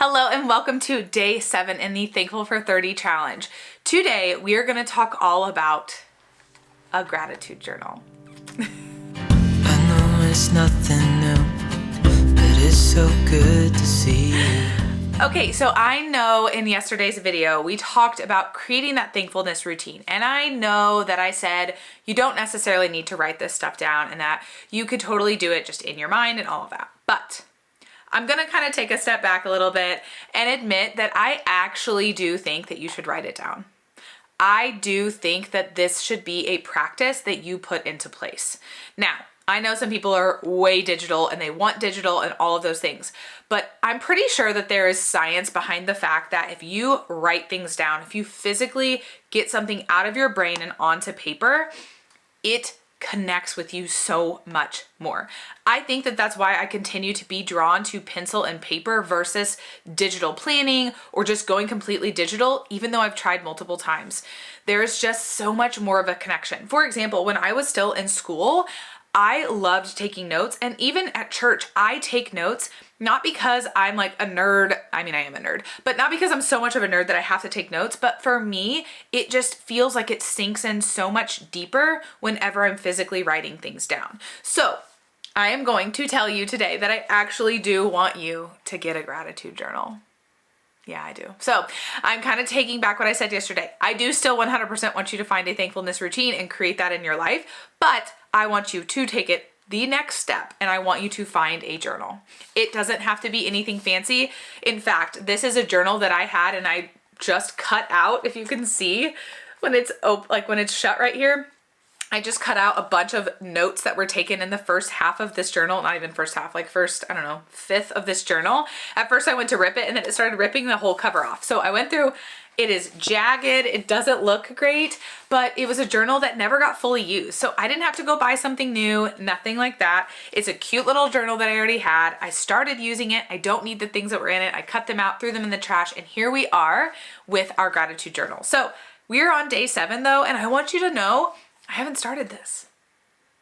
Hello and welcome to day 7 in the Thankful for 30 challenge. Today we are going to talk all about a gratitude journal. I know it's nothing new, but it's so good to see you. Okay, so I know in yesterday's video we talked about creating that thankfulness routine, and I know that I said you don't necessarily need to write this stuff down and that you could totally do it just in your mind and all of that. But I'm gonna kind of take a step back a little bit and admit that I actually do think that you should write it down. I do think that this should be a practice that you put into place. Now, I know some people are way digital and they want digital and all of those things, but I'm pretty sure that there is science behind the fact that if you write things down, if you physically get something out of your brain and onto paper, it connects with you so much more. I think that that's why I continue to be drawn to pencil and paper versus digital planning or just going completely digital, even though I've tried multiple times. There's just so much more of a connection. For example, when I was still in school, I loved taking notes, and even at church, I take notes, not because I'm like a nerd. I mean, I am a nerd, but not because I'm so much of a nerd that I have to take notes. But for me, it just feels like it sinks in so much deeper whenever I'm physically writing things down. So I am going to tell you today that I actually do want you to get a gratitude journal. Yeah, I do. So I'm kind of taking back what I said yesterday. I do still 100% want you to find a thankfulness routine and create that in your life, but I want you to take it the next step, and I want you to find a journal. It doesn't have to be anything fancy. In fact, this is a journal that I had and I just cut out, if you can see, when it's when it's shut right here. I just cut out a bunch of notes that were taken in the first half of this journal, not even first half, like first, I don't know, fifth of this journal. At first I went to rip it and then it started ripping the whole cover off. So I went through, it is jagged, it doesn't look great, but it was a journal that never got fully used. So I didn't have to go buy something new, nothing like that. It's a cute little journal that I already had. I started using it. I don't need the things that were in it. I cut them out, threw them in the trash, and here we are with our gratitude journal. So we're on day 7 though, and I want you to know I haven't started this.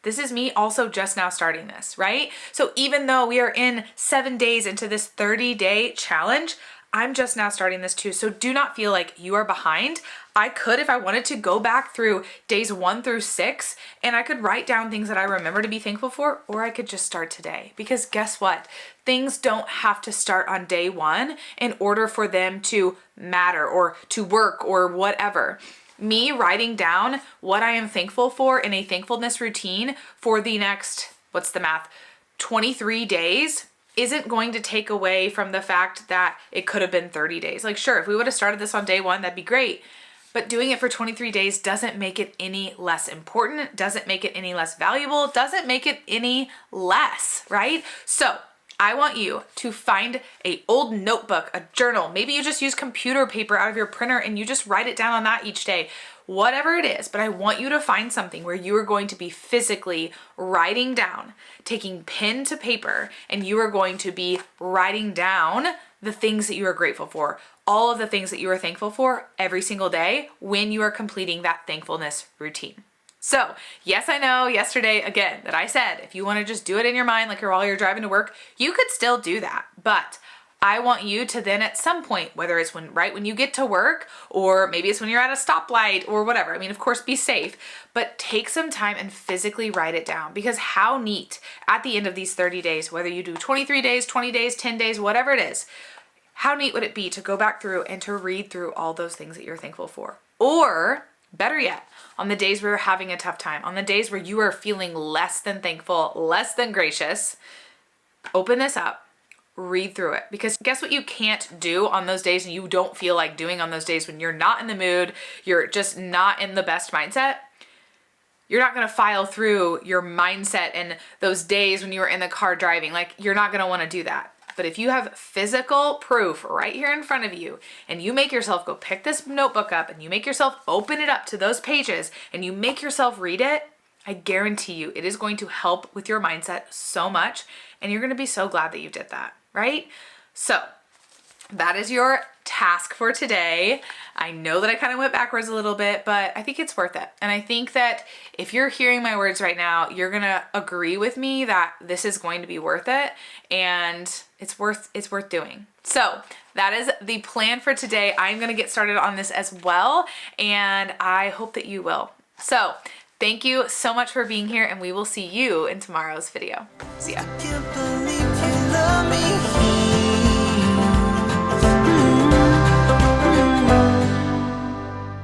This is me also just now starting this, right? So even though we are in 7 days into this 30-day challenge, I'm just now starting this too. So do not feel like you are behind. I could, if I wanted to, go back through days 1 through 6 and I could write down things that I remember to be thankful for, or I could just start today. Because guess what? Things don't have to start on day 1 in order for them to matter or to work or whatever. Me writing down what I am thankful for in a thankfulness routine for the next, 23 days isn't going to take away from the fact that it could have been 30 days. Like, sure, if we would have started this on day 1, that'd be great. But doing it for 23 days doesn't make it any less important, doesn't make it any less valuable, doesn't make it any less, right? So I want you to find an old notebook, a journal. Maybe you just use computer paper out of your printer and you just write it down on that each day. Whatever it is, but I want you to find something where you are going to be physically writing down, taking pen to paper, and you are going to be writing down the things that you are grateful for, all of the things that you are thankful for every single day when you are completing that thankfulness routine. So yes, I know yesterday, again, that I said, if you want to just do it in your mind, like while you're driving to work, you could still do that. But I want you to then at some point, whether it's right when you get to work, or maybe it's when you're at a stoplight or whatever. I mean, of course, be safe, but take some time and physically write it down, because how neat at the end of these 30 days, whether you do 23 days, 20 days, 10 days, whatever it is, how neat would it be to go back through and to read through all those things that you're thankful for? Or better yet, on the days where you're having a tough time, on the days where you are feeling less than thankful, less than gracious, open this up, read through it. Because guess what you can't do on those days and you don't feel like doing on those days when you're not in the mood, you're just not in the best mindset? You're not going to file through your mindset and those days when you were in the car driving. Like, you're not going to want to do that. But if you have physical proof right here in front of you and you make yourself go pick this notebook up and you make yourself open it up to those pages and you make yourself read it, I guarantee you it is going to help with your mindset so much, and you're going to be so glad that you did that, right? So that is your task for today. I know that I kind of went backwards a little bit, but I think it's worth it. And I think that if you're hearing my words right now, you're gonna agree with me that this is going to be worth it, and it's worth doing. So that is the plan for today. I'm gonna get started on this as well, and I hope that you will. So thank you so much for being here, and we will see you in tomorrow's video. See ya. Can't believe you love me.